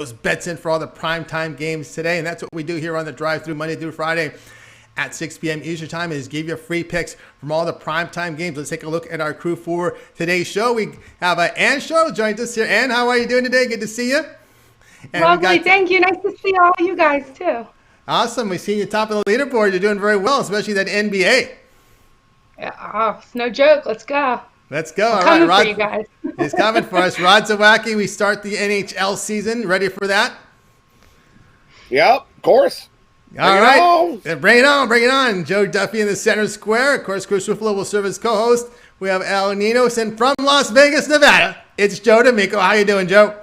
those bets in for all the primetime games today. And that's what we do here on the Drive Thru Monday through Friday at 6 p.m. Eastern Time, is give you free picks from all the primetime games. Let's take a look at our crew for today's show. We have Ann Show joined us here. Ann, how are you doing today? Good to see you. And lovely, thank you. Nice to see all you guys too. Awesome. We've seen you top of the leaderboard. You're doing very well, especially that NBA. Yeah, it's no joke. Let's go. Let's go. All right, Rod, for you guys. It's coming for us. Rod Zawacki, we start the NHL season. Ready for that? Yep, of course. All right. Bring it on. Bring it on. Joe Duffy in the center square. Of course, Chris Ruffalo will serve as co-host. We have Nino, and from Las Vegas, Nevada, it's Joe Damico. How you doing, Joe?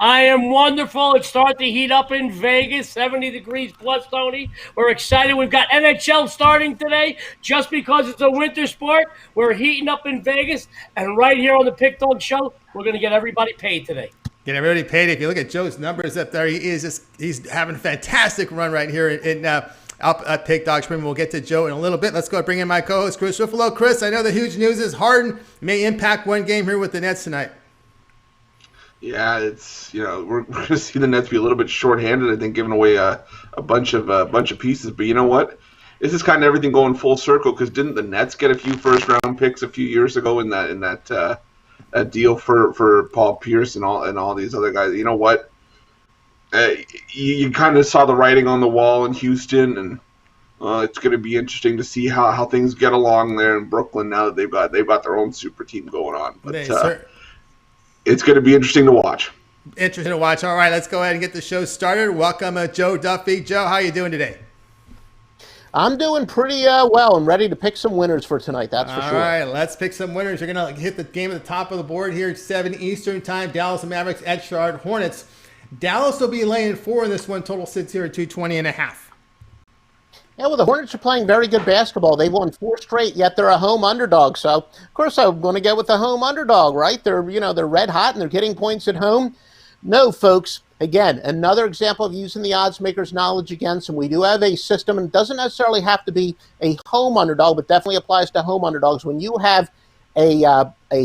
I am wonderful. It's starting to heat up in Vegas, 70 degrees plus, Tony. We're excited. We've got NHL starting today. Just because it's a winter sport, we're heating up in Vegas. And right here on the Pick Dog Show, we're going to get everybody paid today. Get everybody paid. If you look at Joe's numbers up there, he's having a fantastic run right here up at Pick Dog Spring. We'll get to Joe in a little bit. Let's go bring in my co-host, Chris Ruffalo. Chris, I know the huge news is Harden may impact one game here with the Nets tonight. Yeah, it's we're going to see the Nets be a little bit shorthanded. I think giving away a bunch of pieces. But you know what? This is kind of everything going full circle, because didn't the Nets get a few first round picks a few years ago in that deal for Paul Pierce and all these other guys? You know what? You kind of saw the writing on the wall in Houston, and it's going to be interesting to see how things get along there in Brooklyn now that they've got their own super team going on. But it's going to be interesting to watch. Interesting to watch. All right, let's go ahead and get the show started. Welcome, Joe Duffy. Joe, how are you doing today? I'm doing pretty well. I'm ready to pick some winners for tonight, that's for sure. All right, let's pick some winners. You're going to hit the game at the top of the board here at 7 Eastern Time. Dallas and Mavericks at Charlotte Hornets. Dallas will be laying 4 in this one. Total sits here at 220.5. Yeah, well, the Hornets are playing very good basketball. They've won 4 straight, yet they're a home underdog. So, of course, I'm going to go with the home underdog, right? They're red hot and they're getting points at home. No, folks. Again, another example of using the odds makers' knowledge against them. We do have a system, and it doesn't necessarily have to be a home underdog, but definitely applies to home underdogs. When you have a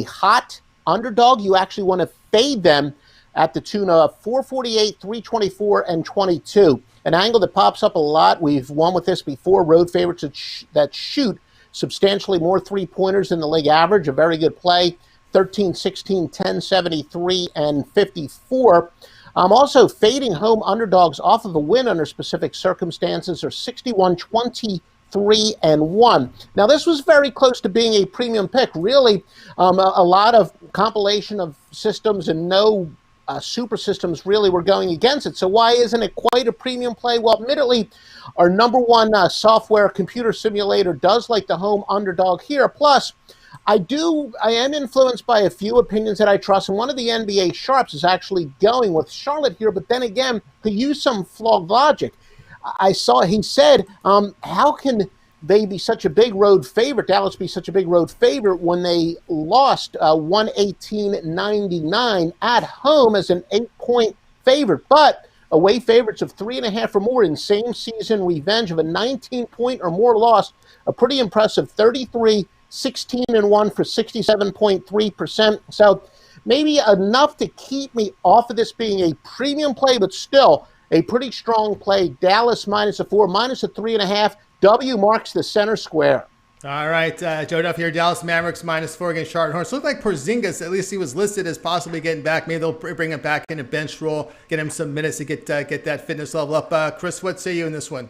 hot underdog, you actually want to fade them at the tune of 448, 324, and 22. An angle that pops up a lot. We've won with this before. Road favorites that shoot substantially more three-pointers than the league average. A very good play. 13, 16, 10, 73, and 54. Also, fading home underdogs off of a win under specific circumstances are 61, 23, and 1. Now, this was very close to being a premium pick. Really, a lot of compilation of systems and no super systems really were going against it. So why isn't it quite a premium play? Well, admittedly, our number one software computer simulator does like the home underdog here. Plus, I am influenced by a few opinions that I trust, and one of the NBA sharps is actually going with Charlotte here, but then again, to use some flawed logic. He said, how can they be such a big road favorite, Dallas be such a big road favorite when they lost 118-99 at home as an 8-point favorite, but away favorites of 3.5 or more in same season revenge of a 19-point or more loss, a pretty impressive 33, 16 and 1 for 67.3%. So maybe enough to keep me off of this being a premium play, but still a pretty strong play. Dallas -4, -3.5. W marks the center square. All right, Joe Duff here. Dallas Mavericks -4 against Charlotte Hornets. Looked like Porzingis, at least he was listed as possibly getting back. Maybe they'll bring him back in a bench role, get him some minutes to get that fitness level up. Chris, what say you in this one?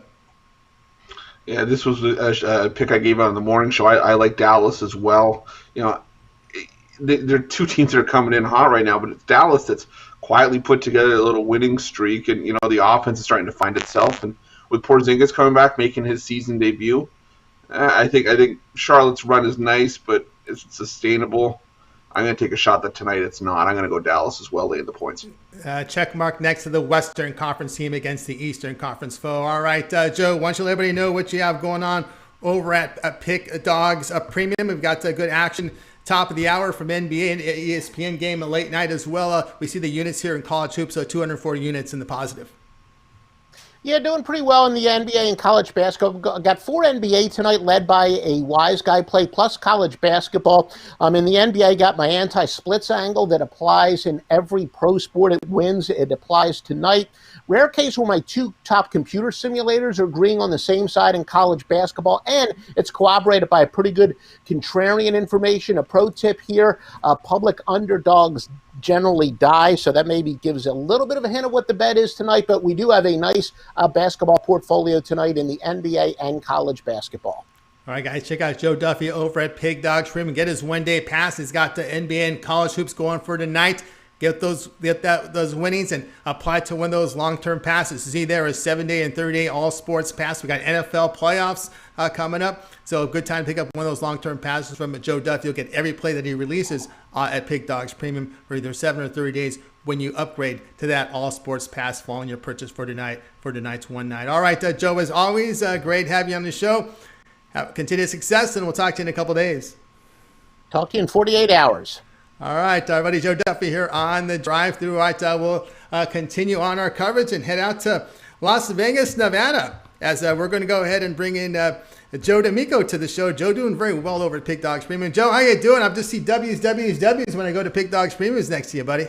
Yeah, this was a pick I gave out on the morning show. I like Dallas as well. There are two teams that are coming in hot right now, but it's Dallas that's quietly put together a little winning streak, and the offense is starting to find itself. And with Porzingis coming back, making his season debut, I think Charlotte's run is nice, but it's sustainable. I'm going to take a shot that tonight it's not. I'm going to go Dallas as well, laying the points. Check mark next to the Western Conference team against the Eastern Conference foe. All right, Joe, why don't you let everybody know what you have going on over at Pick Dogs Premium. We've got good action top of the hour from NBA and ESPN game a late night as well. We see the units here in college hoops, so 240 units in the positive. Yeah, doing pretty well in the NBA and college basketball. Got 4 NBA tonight, led by a wise guy play, plus college basketball. In the NBA, got my anti-splits angle that applies in every pro sport it wins. It applies tonight. Rare case where my 2 top computer simulators are agreeing on the same side in college basketball, and it's corroborated by a pretty good contrarian information. A pro tip here, public underdogs generally die, so that maybe gives a little bit of a hint of what the bet is tonight, but we do have a nice basketball portfolio tonight in the NBA and college basketball. All right, guys, check out Joe Duffy over at Pig Dog Stream and get his one-day pass. He's got the NBA and college hoops going for tonight. Get those winnings and apply to win those long-term passes. See, there is 7-day and 30-day all sports pass. We got NFL playoffs coming up, so a good time to pick up one of those long-term passes from Joe Duffy. You'll get every play that he releases at Pig Dogs Premium for either 7 or 30 days when you upgrade to that all sports pass following your purchase for tonight's one night. All right, Joe, as always, great to have you on the show. Have continued success, and we'll talk to you in a couple days. Talk to you in 48 hours. All right, our buddy Joe Duffy here on the drive-through. All right, we'll continue on our coverage and head out to Las Vegas, Nevada, as we're going to go ahead and bring in Joe Damico to the show. Joe doing very well over at Pig Dogs Premium. Joe, how you doing? I'm just see W's when I go to Pig Dogs Premium next to you, buddy.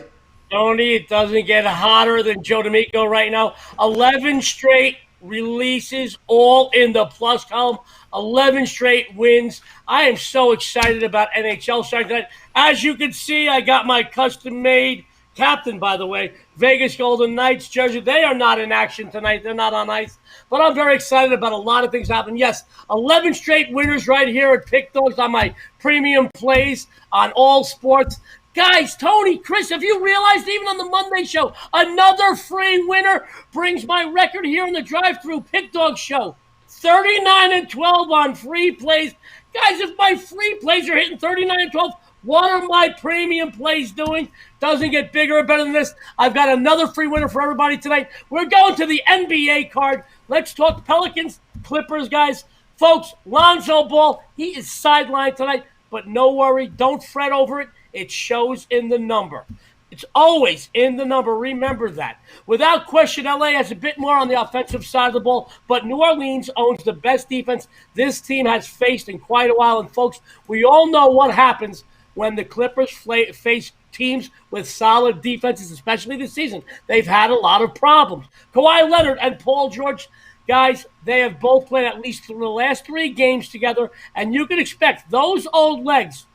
Tony, it doesn't get hotter than Joe Damico right now. 11 straight releases, all in the plus column. 11 straight wins. I am so excited about NHL starting tonight. As you can see, I got my custom-made captain, by the way, Vegas Golden Knights jersey. They are not in action tonight. They're not on ice. But I'm very excited about a lot of things happening. Yes, 11 straight winners right here at Pick Dogs on my premium plays on all sports. Guys, Tony, Chris, have you realized even on the Monday show, another free winner brings my record here in the drive-through Pick Dog show. 39-12 on free plays. Guys, if my free plays are hitting 39-12, what are my premium plays doing? Doesn't get bigger or better than this. I've got another free winner for everybody tonight. We're going to the NBA card. Let's talk Pelicans, Clippers, guys. Folks, Lonzo Ball, he is sidelined tonight, but no worry. Don't fret over it. It shows in the number. It's always in the number. Remember that. Without question, LA has a bit more on the offensive side of the ball, but New Orleans owns the best defense this team has faced in quite a while. And, folks, we all know what happens when the Clippers face teams with solid defenses, especially this season. They've had a lot of problems. Kawhi Leonard and Paul George, guys, they have both played at least the last 3 games together, and you can expect those old legs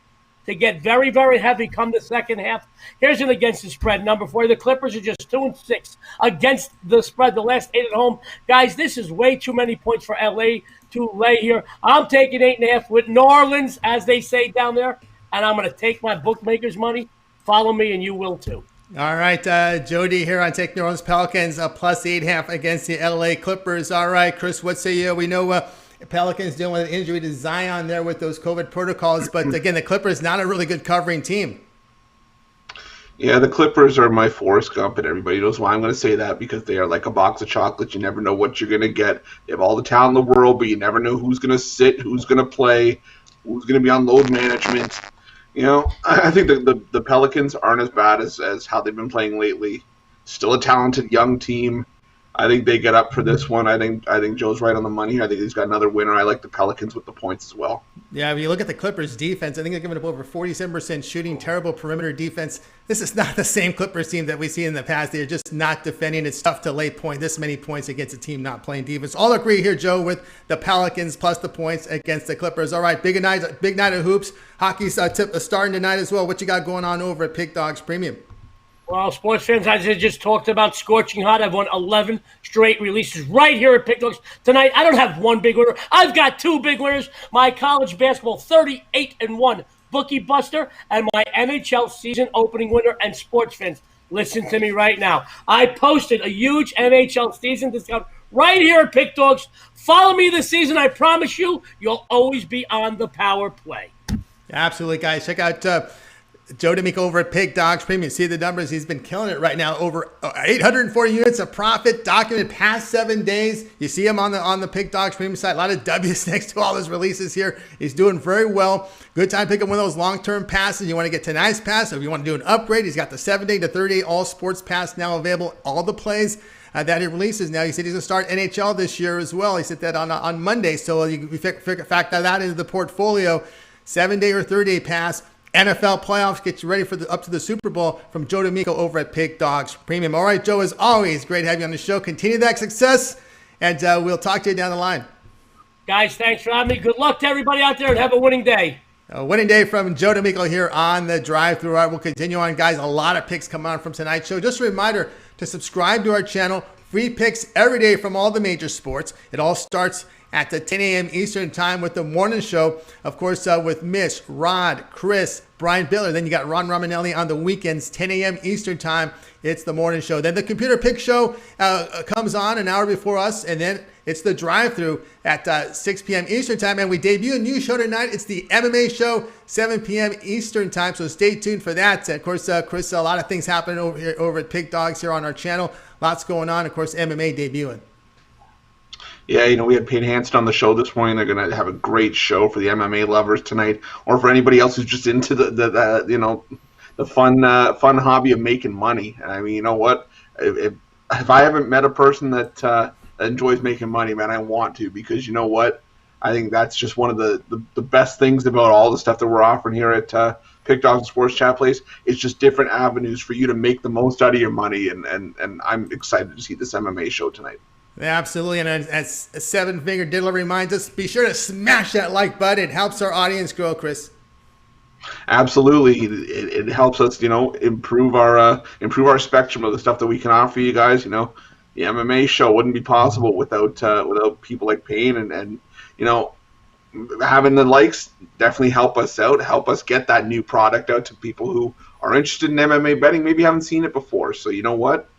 to get very, very heavy come the second half. Here's an against the spread number for you. The Clippers are just 2-6 against the spread, the last 8 at home. Guys, this is way too many points for LA to lay here. I'm taking 8.5 with New Orleans, as they say down there, and I'm going to take my bookmaker's money. Follow me, and you will too. All right, Jody here on Take New Orleans Pelicans, plus 8.5 against the LA Clippers. All right, Chris, what say you? We know Pelicans dealing with an injury to Zion there with those COVID protocols. But again, the Clippers not a really good covering team. Yeah, the Clippers are my Forrest Gump, and everybody knows why I'm going to say that, because they are like a box of chocolates. You never know what you're going to get. They have all the talent in the world, but you never know who's going to sit, who's going to play, who's going to be on load management. You know, I think the Pelicans aren't as bad as how they've been playing lately. Still a talented young team. I think they get up for this one. I think Joe's right on the money here. I think he's got another winner. I like the Pelicans with the points as well. Yeah, when you look at the Clippers' defense, I think they're giving up over 47% shooting, terrible perimeter defense. This is not the same Clippers team that we see in the past. They're just not defending. It's tough to lay this many points against a team not playing defense. All agree here, Joe, with the Pelicans plus the points against the Clippers. All right, big night of hoops. Hockey's starting tonight as well. What you got going on over at Pig Dogs Premium? Well, sports fans, as I just talked about, scorching hot. I've won 11 straight releases right here at Pick Dogs tonight. I don't have one big winner. I've got 2 big winners. My college basketball 38-1 bookie buster and my NHL season opening winner. And sports fans, listen to me right now. I posted a huge NHL season discount right here at Pick Dogs. Follow me this season. I promise you'll always be on the power play. Absolutely, guys. Check out Joe D'Amico over at Pig Dogs Premium. See the numbers. He's been killing it right now. Over 840 units of profit documented past 7 days. You see him on the Pig Dogs Premium site. A lot of W's next to all his releases here. He's doing very well. Good time picking one of those long-term passes. You want to get tonight's pass, or if you want to do an upgrade, he's got the 7-day to 30-day all sports pass now available. All the plays that he releases now. He said he's going to start NHL this year as well. He said that on Monday. So you factor that into the portfolio. 7-day or 30-day pass. NFL playoffs, get you ready for up to the Super Bowl from Joe D'Amico over at Pig Dogs Premium. All right, Joe, as always, great to have you on the show. Continue that success, and we'll talk to you down the line. Guys, thanks for having me. Good luck to everybody out there, and have a winning day. A winning day from Joe D'Amico here on the drive-thru. All right, we'll continue on, guys. A lot of picks come on from tonight's show. Just a reminder to subscribe to our channel. Free picks every day from all the major sports. It all starts at the 10 a.m. Eastern time with the morning show, of course, with Miss, Rod, Chris, Brian Biller. Then you got Ron Romanelli on the weekends, 10 a.m. Eastern time. It's the morning show. Then the computer pick show comes on an hour before us, and then it's the drive-thru at 6 p.m. Eastern time. And we debut a new show tonight. It's the MMA show, 7 p.m. Eastern time. So stay tuned for that. And of course, Chris, a lot of things happening over at Pig Dogs here on our channel. Lots going on. Of course, MMA debuting. Yeah, we had Payne Hansen on the show this morning. They're going to have a great show for the MMA lovers tonight, or for anybody else who's just into the fun hobby of making money. And I mean, you know what? If I haven't met a person that enjoys making money, man, I want to, because you know what? I think that's just one of the best things about all the stuff that we're offering here at Pig Dogs and Sports Chat Place. It's just different avenues for you to make the most out of your money, and I'm excited to see this MMA show tonight. Yeah, absolutely. And as a seven-finger diddler reminds us, be sure to smash that like button. It helps our audience grow, Chris. Absolutely, it helps us, improve our spectrum of the stuff that we can offer you guys. The MMA show wouldn't be possible without people like Payne, and having the likes definitely help us out, help us get that new product out to people who are interested in MMA betting, maybe haven't seen it before. So you know what,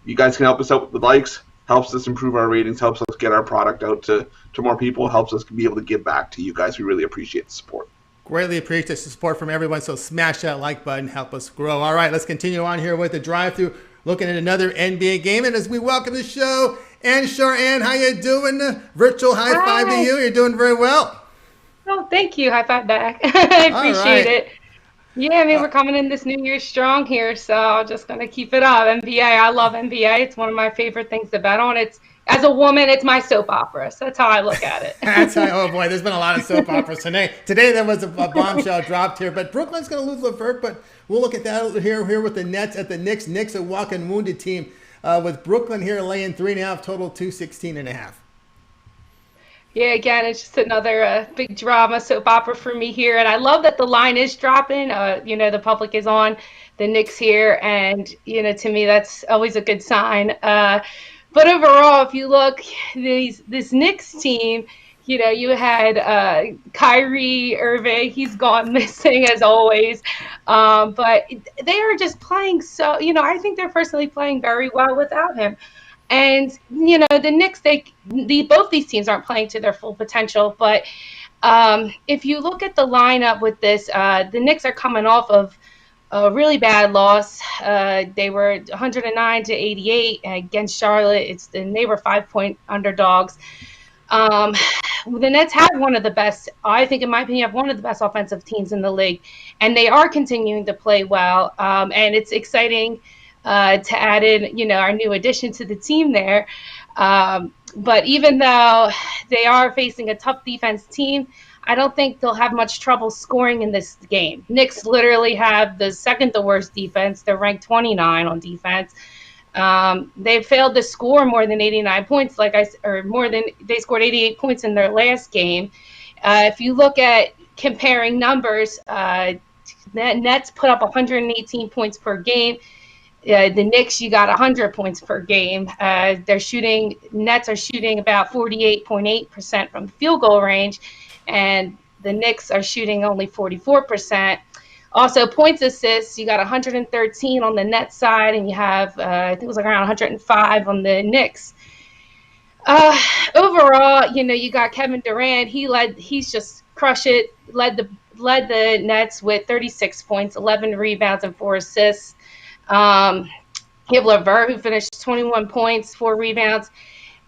you guys can help us out with the likes. Helps us improve our ratings, helps us get our product out to more people, helps us be able to give back to you guys. We really appreciate the support. Greatly appreciate the support from everyone, so smash that like button, help us grow. All right, let's continue on here with the drive-thru, looking at another NBA game. And as we welcome the show, Ann Shore-Ann, how you doing? Virtual high five to you. You're doing very well. Oh, thank you. High five back. I appreciate it. Yeah, I mean, we're coming in this new year strong here, so just going to keep it up. NBA, I love NBA. It's one of my favorite things to bet on. It's, as a woman, it's my soap opera, so that's how I look at it. Oh, boy, there's been a lot of soap operas today. Today there was a bombshell dropped here, but Brooklyn's going to lose LeVert, but we'll look at that here with the Nets at the Knicks. Knicks, a walking wounded team, with Brooklyn here laying 3.5, total 216.5. Yeah, again, it's just another big drama soap opera for me here. And I love that the line is dropping. The public is on the Knicks here. And, to me, that's always a good sign. But overall, if you look, this Knicks team, you had Kyrie Irving. He's gone missing as always. But they are just playing so, I think they're personally playing very well without him. And, the Knicks, both these teams aren't playing to their full potential. But if you look at the lineup with this, the Knicks are coming off of a really bad loss. They were 109-88 against Charlotte. And they were 5-point underdogs. The Nets have one of the best, I think, in my opinion, have one of the best offensive teams in the league. And they are continuing to play well. And it's exciting to add in, our new addition to the team there. But even though they are facing a tough defense team, I don't think they'll have much trouble scoring in this game. Knicks literally have the second to worst defense. They're ranked 29 on defense. They failed to score more than 89 points, they scored 88 points in their last game. If you look at comparing numbers, Nets put up 118 points per game. The Knicks, you got 100 points per game. Nets are shooting about 48.8% from the field goal range, and the Knicks are shooting only 44%. Also, points assists, you got 113 on the Nets side, and you have, I think it was around 105 on the Knicks. Overall, you got Kevin Durant. He's just crushed it, led the led the Nets with 36 points, 11 rebounds, and 4 assists. You have LeVert, who finished 21 points, 4 rebounds.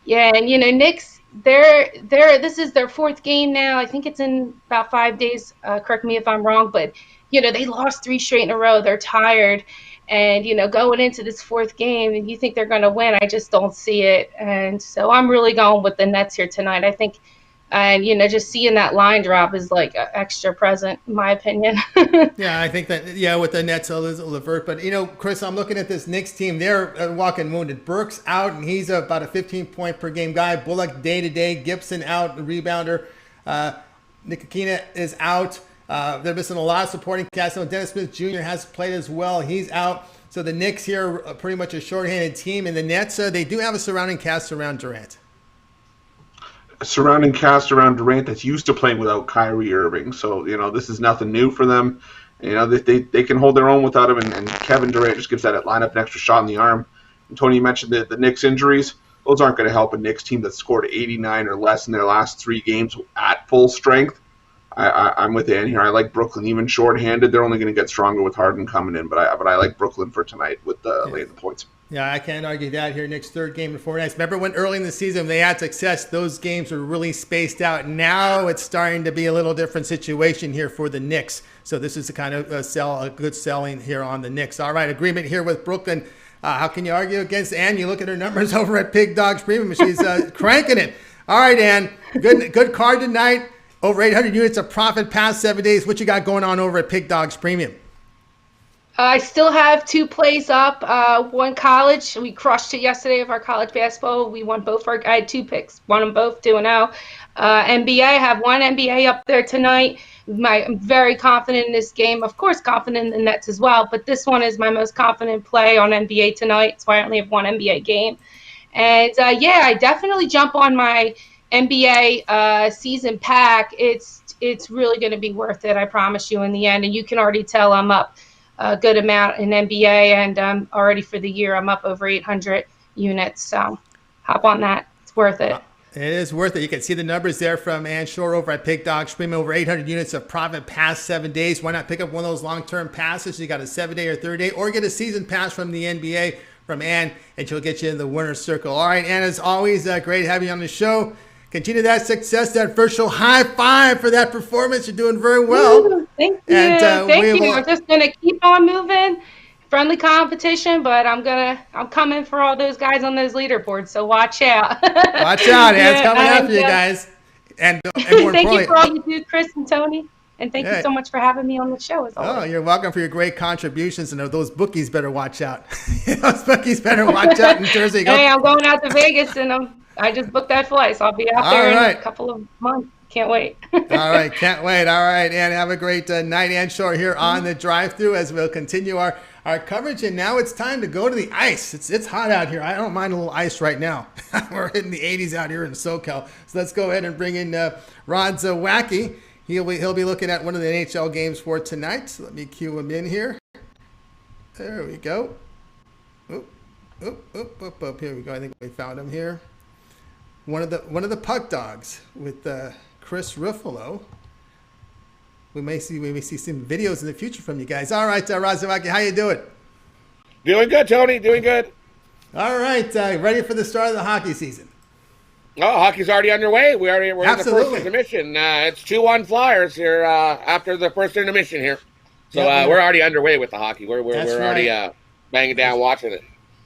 Yeah, and Knicks, this is their 4th game now. I think it's in about 5 days. Correct me if I'm wrong, but they lost 3 straight in a row. They're tired, and going into this 4th game, and you think they're going to win. I just don't see it, and so I'm really going with the Nets here tonight. I think, and just seeing that line drop is like an extra present, in my opinion. Yeah, I think that, with the Nets, LeVert. But, Chris, I'm looking at this Knicks team. They're walking wounded. Burke's out, and he's about a 15-point-per-game guy. Bullock day-to-day. Gibson out, the rebounder. Nikakina is out. They're missing a lot of supporting cast. Dennis Smith Jr. has played as well. He's out. So the Knicks here are pretty much a shorthanded team. And the Nets, they do have a surrounding cast around Durant. A surrounding cast around Durant that's used to playing without Kyrie Irving. So, this is nothing new for them. They can hold their own without him. And Kevin Durant just gives that lineup an extra shot in the arm. And Tony, you mentioned the Knicks injuries. Those aren't going to help a Knicks team that scored 89 or less in their last 3 games at full strength. I'm with Ann here. I like Brooklyn even shorthanded. They're only going to get stronger with Harden coming in, but I like Brooklyn for tonight with laying the points. Yeah, I can't argue that here. Knicks' 3rd game in 4 nights. Remember when early in the season they had success, those games were really spaced out. Now it's starting to be a little different situation here for the Knicks. So this is the kind of a good selling here on the Knicks. All right, agreement here with Brooklyn. How can you argue against Ann? You look at her numbers over at Pig Dogs Premium. She's cranking it. All right, Ann. Good card tonight. Over 800 units of profit past 7 days. What you got going on over at Pig Dogs Premium? I still have 2 plays up. One college. We crushed it yesterday of our college basketball. We won both. I had 2 picks. Won them both, 2-0. NBA. I have 1 NBA up there tonight. I'm very confident in this game. Of course, confident in the Nets as well. But this one is my most confident play on NBA tonight. So I only have 1 NBA game. And, I definitely jump on my NBA season pack. It's really going to be worth it, I promise you, in the end. And you can already tell I'm up a good amount in NBA, and already for the year I'm up over 800 units. So hop on that. It's worth it. It is worth it. You can see the numbers there from Ann Shore over at Pig Dog Premium. Over 800 units of profit past 7 days. Why not pick up one of those long-term passes? You got a 7-day or 30-day, or get a season pass from the NBA from Ann, and she'll get you in the winner's circle. All right, Ann, as always, great having you on the show. Continue that success, that virtual high five for that performance. You're doing very well. Ooh, thank you. Thank you. I'm just going to keep on moving. Friendly competition, but I'm coming for all those guys on those leaderboards, so watch out. Watch out, Anne's coming after you guys. And more thank you for all you do, Chris and Tony. And thank you so much for having me on the show, as always. Oh, you're welcome for your great contributions. And those bookies better watch out. Those bookies better watch out in Jersey. Hey, I'm going out to Vegas, and I just booked that flight, so I'll be out there in a couple of months. Can't wait. All right, can't wait. All right, and have a great night, Ann Shore, here on the drive-thru as we'll continue our coverage. And now it's time to go to the ice. It's hot out here. I don't mind a little ice right now. We're hitting the 80s out here in SoCal. So let's go ahead and bring in Rod Zawacki. He'll be looking at one of the NHL games for tonight. So let me cue him in here. There we go. Oop. Here we go. I think we found him here. One of the puck dogs with Chris Ruffalo. We may see some videos in the future from you guys. All right, Rod Zawacki, how you doing? Doing good, Tony. Doing good. All right, ready for the start of the hockey season? Oh, hockey's already underway. We're in the first intermission. It's 2-1 Flyers here after the first intermission here. So we're already underway with the hockey. We're already banging down watching it.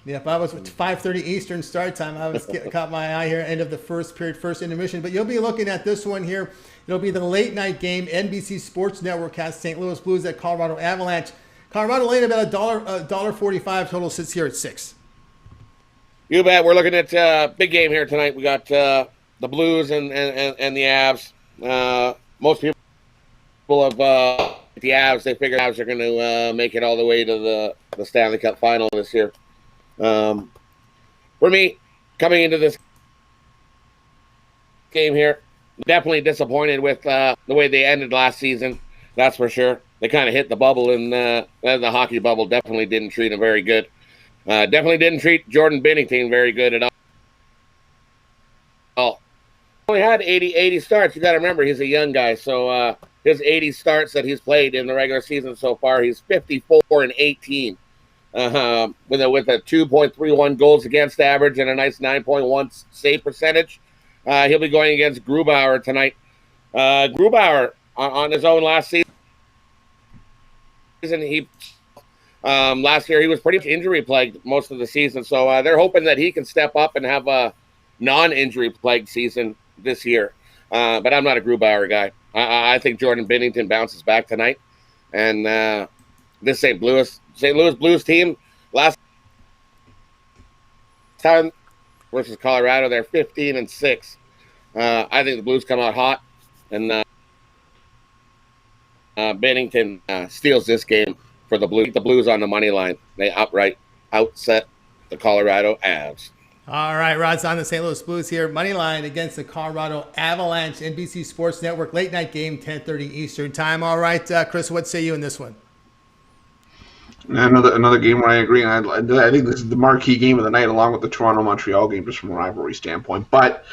Yep, I was 5:30 Eastern start time. I was caught my eye here, end of the first period, first intermission. But you'll be looking at this one here. It'll be the late night game. NBC Sports Network has St. Louis Blues at Colorado Avalanche. Colorado laying about $1.45. Total sits here at 6. You bet. We're looking at a big game here tonight. We got the Blues and the Avs. Most people have the Avs. They figure Avs are going to make it all the way to the Stanley Cup final this year. For me, coming into this game here, definitely disappointed with the way they ended last season. That's for sure. They kind of hit the bubble, and the hockey bubble definitely didn't treat them very good. Definitely didn't treat Jordan Binnington very good at all. Only had 80 starts. You got to remember, he's a young guy, so his 80 starts that he's played in the regular season so far. He's 54-18 with a 2.31 goals against average and a nice 9.1 save percentage. He'll be going against Grubauer tonight. Grubauer on his own last season. Last year he was pretty much injury plagued most of the season, so they're hoping that he can step up and have a non-injury plagued season this year. But I'm not a Grubauer guy. I think Jordan Binnington bounces back tonight, and this St. Louis Blues team last time versus Colorado, they're 15-6. I think the Blues come out hot, and Binnington steals this game for the Blues. The Blues on the money line. They outright outset the Colorado Avs. All right, Rod's on the St. Louis Blues here. Money line against the Colorado Avalanche. NBC Sports Network late night game, 10:30 Eastern time. All right, Chris, what say you in this one? Another game where I agree, and I think this is the marquee game of the night, along with the Toronto-Montreal game, just from a rivalry standpoint. But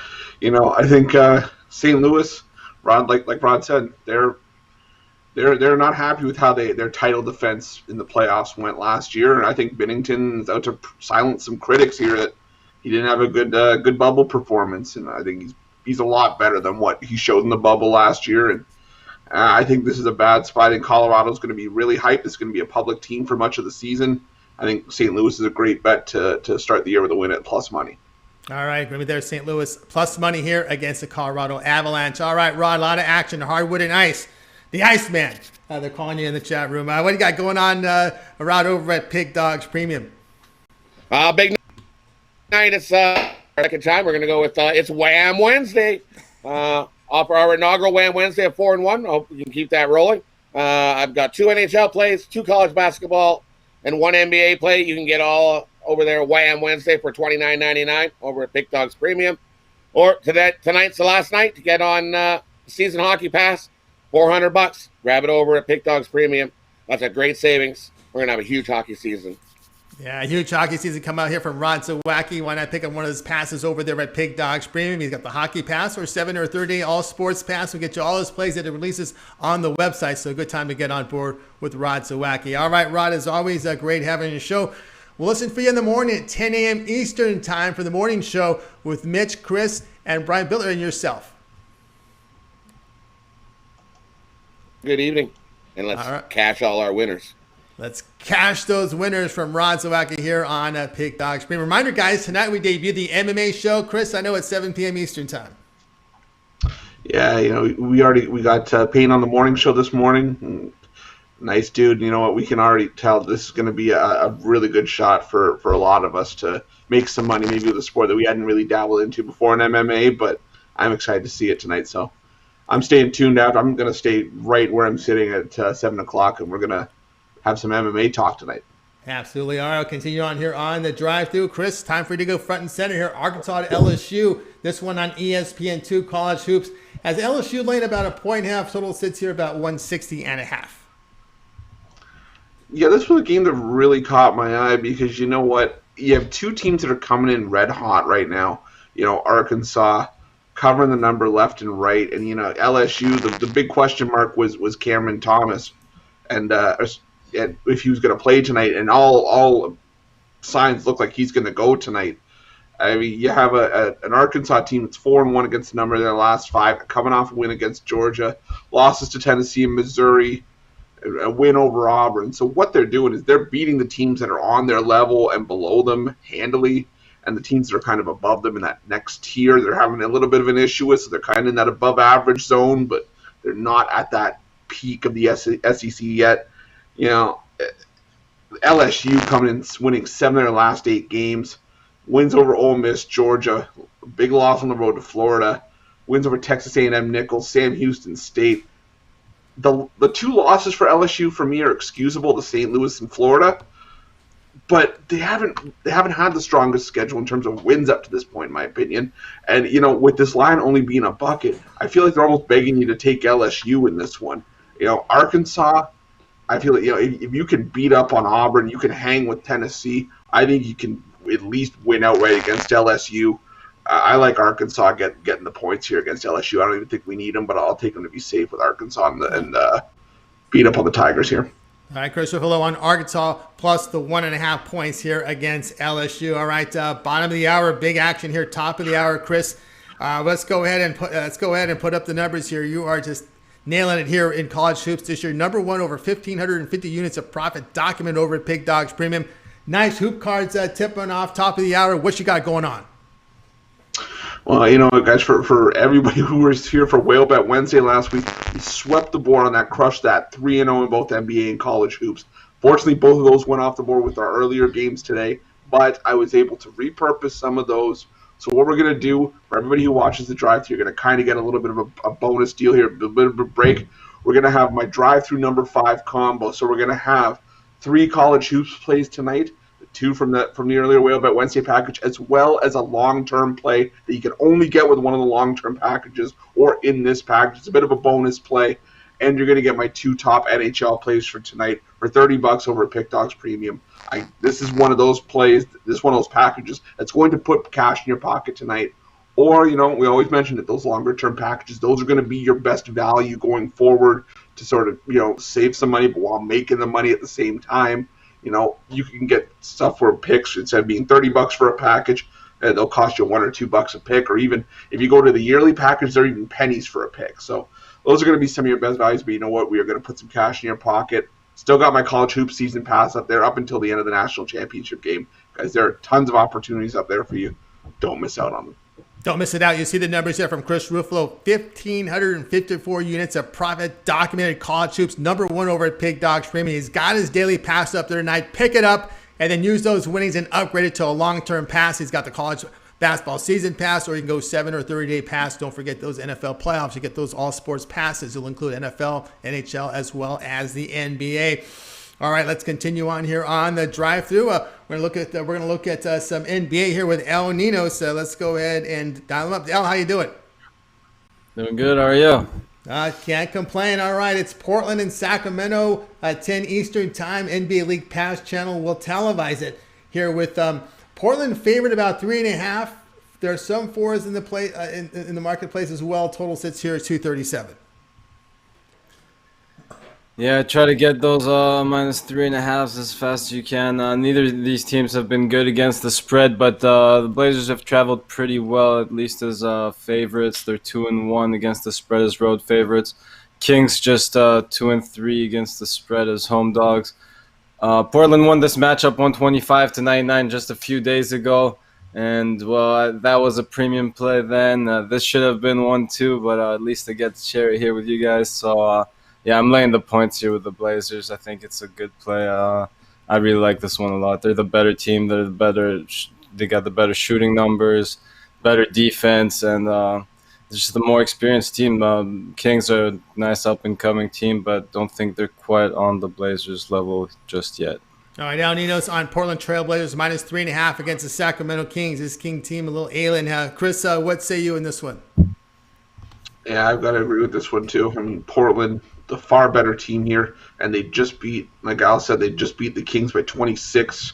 I think St. Louis, Rod, like Rod said, they're not happy with how their title defense in the playoffs went last year, and I think Binnington's out to silence some critics here that he didn't have a good bubble performance, and I think he's a lot better than what he showed in the bubble last year. And I think this is a bad spot. I think Colorado's going to be really hyped. It's going to be a public team for much of the season. I think St. Louis is a great bet to start the year with a win at plus money. All right, remember there's St. Louis plus money here against the Colorado Avalanche. All right, Rod, a lot of action, hardwood and ice. The Iceman, they're calling you in the chat room. What do you got going on Rod over at Pig Dogs Premium? Big night. It's second time. We're going to go with it's Wham Wednesday. Off our inaugural Wham Wednesday at 4-1. I hope you can keep that rolling. I've got 2 NHL plays, 2 college basketball, and 1 NBA play. You can get all over there Wham Wednesday for $29.99 over at Big Dogs Premium. Or tonight's the last night to get on season hockey pass, $400. Grab it over at Big Dogs Premium. That's a great savings. We're going to have a huge hockey season. Yeah, huge hockey season come out here from Rod Zawacki. Why not pick up one of his passes over there at Pig Dogs Premium? He's got the hockey pass or 7 or 30 all sports pass. We'll get you all his plays that it releases on the website. So a good time to get on board with Rod Zawacki. All right, Rod, as always, great having your show. We'll listen for you in the morning at 10 a.m. Eastern time for the morning show with Mitch, Chris, and Brian Biller and yourself. Good evening, and let's cash all our winners. Let's cash those winners from Rod Zawacki here on Pig Dogs Premium. Reminder, guys, tonight we debut the MMA show. Chris, I know it's 7 p.m. Eastern time. Yeah, we got Payne on the morning show this morning. Nice dude. You know what? We can already tell this is going to be a really good shot for a lot of us to make some money, maybe with a sport that we hadn't really dabbled into before in MMA, but I'm excited to see it tonight. So I'm staying tuned out. I'm going to stay right where I'm sitting at 7 o'clock, and we're going to have some MMA talk tonight. Absolutely. All right, I'll continue on here on the drive-through. Chris, time for you to go front and center here. Arkansas to LSU. This one on ESPN2 College Hoops. Has LSU laying about 1.5. Total sits here about 160.5. Yeah, this was a game that really caught my eye because you know what? You have 2 teams that are coming in red hot right now. Arkansas covering the number left and right. And, LSU, the big question mark was Cameron Thomas. And if he was going to play tonight, and all signs look like he's going to go tonight. I mean, you have an Arkansas team that's 4-1 against the number of their last 5, coming off a win against Georgia, losses to Tennessee and Missouri, a win over Auburn. So what they're doing is they're beating the teams that are on their level and below them handily, and the teams that are kind of above them in that next tier, they're having a little bit of an issue with, so they're kind of in that above-average zone, but they're not at that peak of the SEC yet. LSU coming in winning 7 of their last 8 games, wins over Ole Miss, Georgia, big loss on the road to Florida, wins over Texas A&M Nichols, Sam Houston State. The 2 losses for LSU for me are excusable to St. Louis and Florida, but they haven't had the strongest schedule in terms of wins up to this point, in my opinion. And with this line only being a bucket, I feel like they're almost begging you to take LSU in this one. Arkansas, I feel like if you can beat up on Auburn, you can hang with Tennessee. I think you can at least win outright against LSU. I like Arkansas getting the points here against LSU. I don't even think we need them, but I'll take them to be safe with Arkansas and beat up on the Tigers here. All right, Chris Ruffalo on Arkansas plus the 1.5 points here against LSU. All right, bottom of the hour, big action here. Top of the hour, Chris. Let's go ahead and put up the numbers here. You are just nailing it here in college hoops this year. Number one, over 1,550 units of profit documented over at Pig Dogs Premium. Nice hoop cards tipping off top of the hour. What you got going on? Well, you know, guys, for everybody who was here for Whale Bet Wednesday last week, we swept the board on that, crushed that 3-0 in both NBA and college hoops. Fortunately, both of those went off the board with our earlier games today, but I was able to repurpose some of those. So what we're going to do, for everybody who watches the drive-thru, you're going to kind of get a little bit of a bonus deal here, a bit of a break. We're going to have my drive-thru number 5 combo. So we're going to have 3 college hoops plays tonight, 2 from the earlier Whale Bet Wednesday package, as well as a long-term play that you can only get with one of the long-term packages or in this package. It's a bit of a bonus play, and you're going to get my 2 top NHL plays for tonight for $30 over at Pick Dogs Premium. This is one of those plays, this is one of those packages that's going to put cash in your pocket tonight. Or, you know, we always mention that those longer-term packages, those are going to be your best value going forward to sort of, you know, save some money but while making the money at the same time. You know, you can get stuff for picks instead of being $30 for a package. They'll cost you $1 or $2 a pick, or even if you go to the yearly package, they're even pennies for a pick. So those are going to be some of your best values. But you know what? We are going to put some cash in your pocket. Still got my college hoop season pass up there up until the end of the national championship game. Guys, there are tons of opportunities up there for you. Don't miss out on them. Don't miss it out. You see the numbers here from Chris Ruffalo. 1,554 units of profit documented college hoops. Number one over at Pig Dogs Premium. He's got his daily pass up there tonight. Pick it up and then use those winnings and upgrade it to a long-term pass. He's got the college basketball season pass, or you can go 7 or 30-day pass. Don't forget those NFL playoffs. You get those all sports passes. It'll include NFL, NHL, as well as the NBA. All right, let's continue on here on the drive-through. We're gonna look at some NBA here with El Nino. So let's go ahead and dial him up. El, how you doing? Doing good. How are you? Can't complain. All right, it's Portland and Sacramento at 10 Eastern Time. NBA League Pass channel will televise it here with Portland favored about 3.5. There are some 4s in the play in the marketplace as well. Total sits here at 237. Yeah, try to get those -3.5 as fast as you can. Neither of these teams have been good against the spread, but the Blazers have traveled pretty well, at least as favorites. They're 2-1 against the spread as road favorites. Kings just 2-3 against the spread as home dogs. Portland won this matchup 125-99 just a few days ago, and well, that was a premium play then. This should have been 1-2, but at least I get to share it here with you guys. So yeah, I'm laying the points here with the Blazers. I think it's a good play. I really like this one a lot. They're the better team. They got the better shooting numbers, better defense, and just the more experienced team. Kings are a nice up-and-coming team, but don't think they're quite on the Blazers level just yet. All right, now Nino's on Portland Trailblazers -3.5 against the Sacramento Kings. This King team a little alien. Chris, what say you in this one? Yeah, I've got to agree with this one too. I mean, Portland, the far better team here, and they just beat, like Al said, they just beat the Kings by 26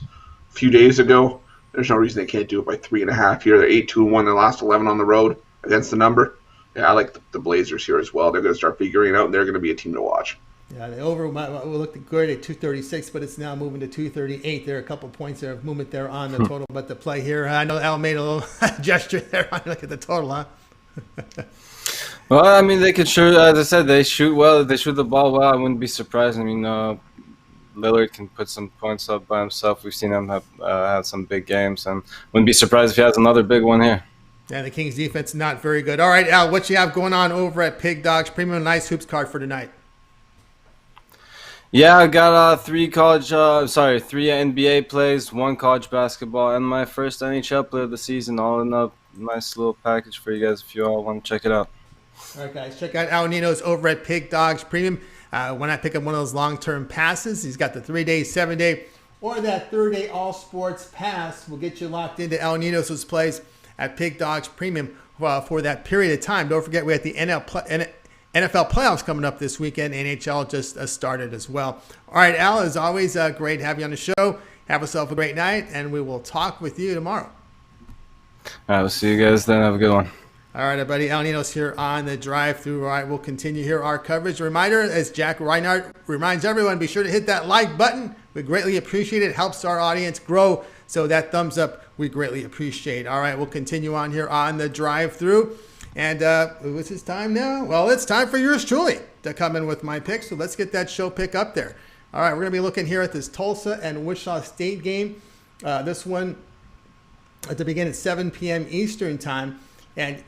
a few days ago. There's no reason they can't do it by 3.5 here. They're 8-2-1 their last 11 on the road against the number. Yeah, I like the Blazers here as well. They're going to start figuring it out, and they're going to be a team to watch. Yeah, the over looked good at 236, but it's now moving to 238. There are a couple points there of movement there on the total, but the play here, I know Al made a little gesture there. Look at the total, huh? Well, I mean, they could shoot. As I said, they shoot well. They shoot the ball well. I wouldn't be surprised. I mean, Lillard can put some points up by himself. We've seen him have had some big games, and wouldn't be surprised if he has another big one here. Yeah, the Kings defense not very good. All right, Al, what you have going on over at Pig Dogs Premium? Nice hoops card for tonight. Yeah, I got three NBA plays, 1 college basketball, and my first NHL play of the season, all in a nice little package for you guys if you all want to check it out. All right, guys, check out Al Nino's over at Pig Dogs Premium. When I pick up one of those long-term passes, he's got the 3-day, 7-day, or that 3rd-day all-sports pass. Will get you locked into Al Nino's plays at Pig Dogs Premium for that period of time. Don't forget, we have the NFL playoffs coming up this weekend. NHL just started as well. All right, Al, as always, great to have you on the show. Have yourself a great night, and we will talk with you tomorrow. All right, we'll see you guys then. Have a good one. All right, everybody. El Nino's here on the drive-through. All right, we'll continue here our coverage. Reminder, as Jack Reinhardt reminds everyone, be sure to hit that like button. We greatly appreciate it. It helps our audience grow. So that thumbs up, we greatly appreciate. All right, we'll continue on here on the drive-through. And what's his time now? Well, it's time for yours truly to come in with my pick. So let's get that show pick up there. All right, we're going to be looking here at this Tulsa and Wichita State game. This one at the beginning at 7 p.m. Eastern time. And,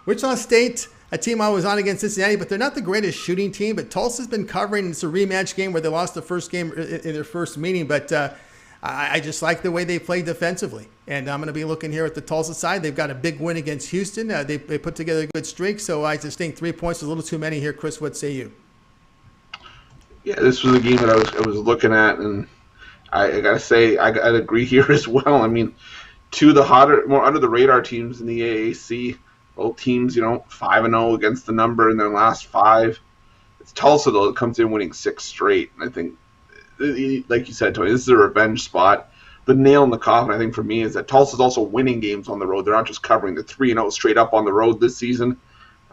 Wichita State, a team I was on against Cincinnati, but they're not the greatest shooting team. But Tulsa's been covering. It's a rematch game where they lost the first game in their first meeting. But I just like the way they play defensively. And I'm going to be looking here at the Tulsa side. They've got a big win against Houston. They put together a good streak. So I just think 3 points is a little too many here. Chris, what say you? Yeah, this was a game that I was looking at, and I got to say, I'd agree here as well. I mean, two of the hotter, more under the radar teams in the AAC, both teams, 5-0 against the number in their last 5. It's Tulsa, though, that comes in winning 6 straight. And I think, like you said, Tony, this is a revenge spot. The nail in the coffin, I think, for me, is that Tulsa's also winning games on the road. They're not just covering the 3-0 straight up on the road this season.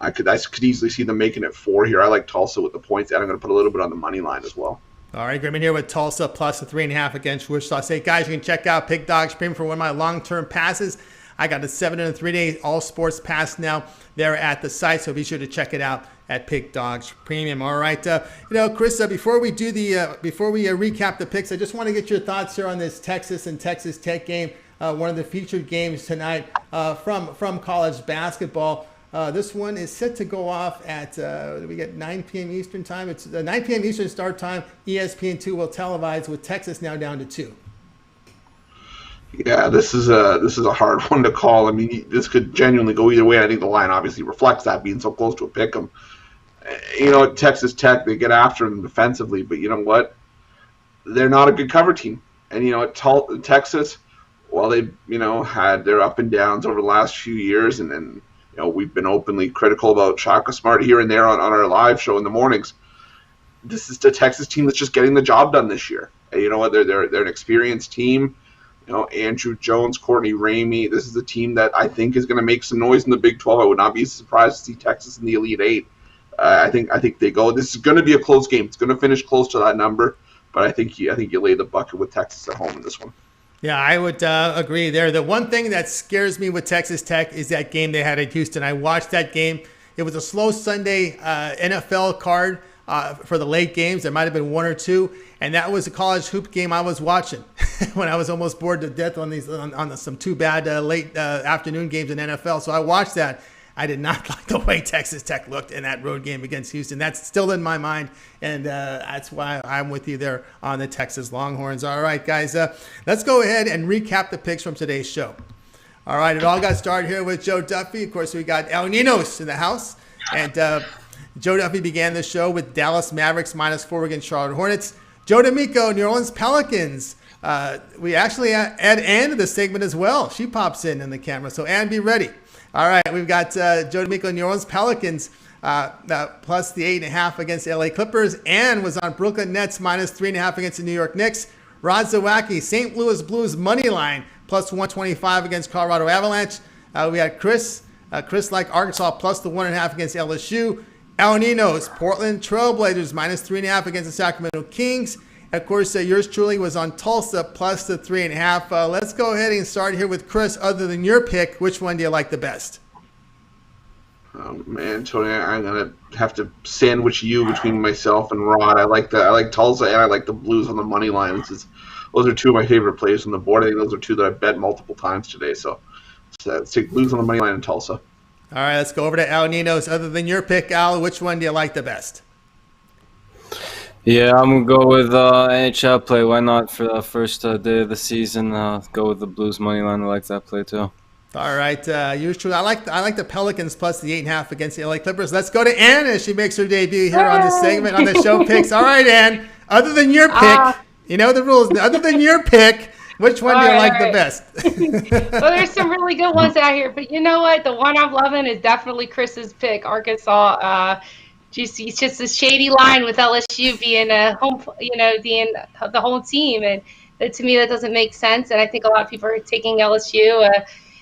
I could easily see them making it 4 here. I like Tulsa with the points, and I'm going to put a little bit on the money line as well. All right, Grimmon here with Tulsa plus the 3.5 against Wichita State. Guys, you can check out Pick Dogs Premium for one of my long-term passes. I got a 7 and 3 day all sports pass now there at the site, so be sure to check it out at Pick Dogs Premium. All right, Chris, before we recap the picks, I just want to get your thoughts here on this Texas and Texas Tech game, one of the featured games tonight from college basketball. This one is set to go off at, we get 9 p.m. Eastern time. It's 9 p.m. Eastern start time. ESPN2 will televise with Texas now down to 2. Yeah, this is a hard one to call. I mean, this could genuinely go either way. I think the line obviously reflects that, being so close to a pick 'em. At Texas Tech, they get after them defensively, but you know what? They're not a good cover team. And, at Texas, well, they, had their up and downs over the last few years, and we've been openly critical about Shaka Smart here and there on our live show in the mornings. This is the Texas team that's just getting the job done this year. And you know what? They're an experienced team. Andrew Jones, Courtney Ramey. This is a team that I think is going to make some noise in the Big 12. I would not be surprised to see Texas in the Elite 8. I think they go. This is going to be a close game. It's going to finish close to that number, but I think you lay the bucket with Texas at home in this one. Yeah, I would agree there. The one thing that scares me with Texas Tech is that game they had at Houston. I watched that game. It was a slow Sunday NFL card for the late games. There might have been 1 or 2, and that was a college hoop game I was watching when I was almost bored to death on some too bad late afternoon games in NFL. So I watched that. I did not like the way Texas Tech looked in that road game against Houston. That's still in my mind, and that's why I'm with you there on the Texas Longhorns. All right, guys, let's go ahead and recap the picks from today's show. All right, it all got started here with Joe Duffy. Of course, we got El Ninos in the house, and Joe Duffy began the show with Dallas Mavericks -4 against Charlotte Hornets. Joe Damico, New Orleans Pelicans. We actually add Ann to the segment as well. She pops in the camera, so Ann, be ready. All right, we've got Joe Damico, New Orleans Pelicans, plus the 8.5 against LA Clippers. Ann was on Brooklyn Nets -3.5 against the New York Knicks. Rod Zawacki, St. Louis Blues money line, plus 125 against Colorado Avalanche. We had Chris like Arkansas, plus the 1.5 against LSU. El Nino's Portland Trailblazers -3.5 against the Sacramento Kings. Of course, yours truly was on Tulsa plus the 3.5. Let's go ahead and start here with Chris. Other than your pick, which one do you like the best? Oh man, Tony, I'm gonna have to sandwich you between myself and Rod. I like Tulsa, and I like the Blues on the money line. Those are two of my favorite plays on the board. I think those are two that I bet multiple times today. So let's take Blues on the money line in Tulsa. All right, let's go over to Al Nino's. Other than your pick, Al, which one do you like the best? Yeah, I'm gonna go with NHL play. Why not for the first day of the season? Go with the Blues money line. I like that play too. All right, yours truly. I like the Pelicans plus the 8.5 against the LA Clippers. Let's go to Ann as she makes her debut here on this segment on the show picks. All right, Ann. Other than your pick, you know the rules. Other than your pick, which one do you like the best? Well, there's some really good ones out here, but you know what? The one I'm loving is definitely Chris's pick, Arkansas. It's just a shady line with LSU being home, being the home team, and to me that doesn't make sense. And I think a lot of people are taking LSU.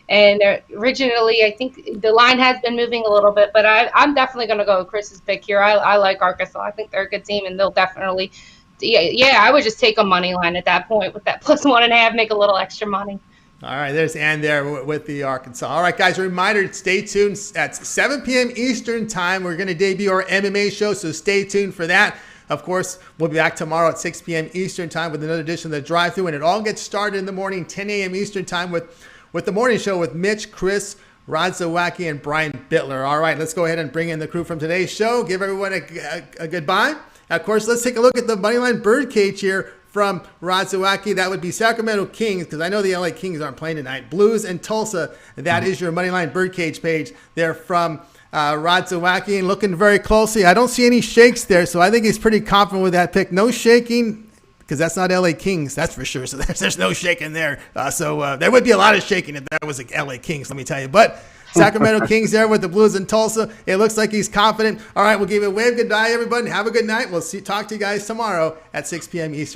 And originally, I think the line has been moving a little bit, but I'm definitely going to go with Chris's pick here. I like Arkansas. I think they're a good team, and they'll definitely, yeah, I would just take a money line at that point with that +1.5, make a little extra money. All right, there's Ann there with the Arkansas. All right, guys, a reminder, stay tuned. At 7 p.m. Eastern time, we're going to debut our MMA show, so stay tuned for that. Of course, we'll be back tomorrow at 6 p.m. Eastern time with another edition of the Drive-Thru, and it all gets started in the morning, 10 a.m. Eastern time with the morning show with Mitch, Chris, Rod Zawacki, and Brian Bittler. All right, let's go ahead and bring in the crew from today's show. Give everyone a goodbye. Of course, let's take a look at the Moneyline Birdcage here from Rod Zawacki. That would be Sacramento Kings, because I know the LA Kings aren't playing tonight. Blues and Tulsa. That is your Moneyline Birdcage page there from Rod Zawacki, and looking very closely. I don't see any shakes there, so I think he's pretty confident with that pick. No shaking, because that's not LA Kings, that's for sure. So there's no shaking there. So there would be a lot of shaking if that was like LA Kings, let me tell you. But Sacramento Kings there with the Blues in Tulsa. It looks like he's confident. All right, we'll give you a wave goodbye, everybody. Have a good night. We'll talk to you guys tomorrow at 6 p.m. Eastern.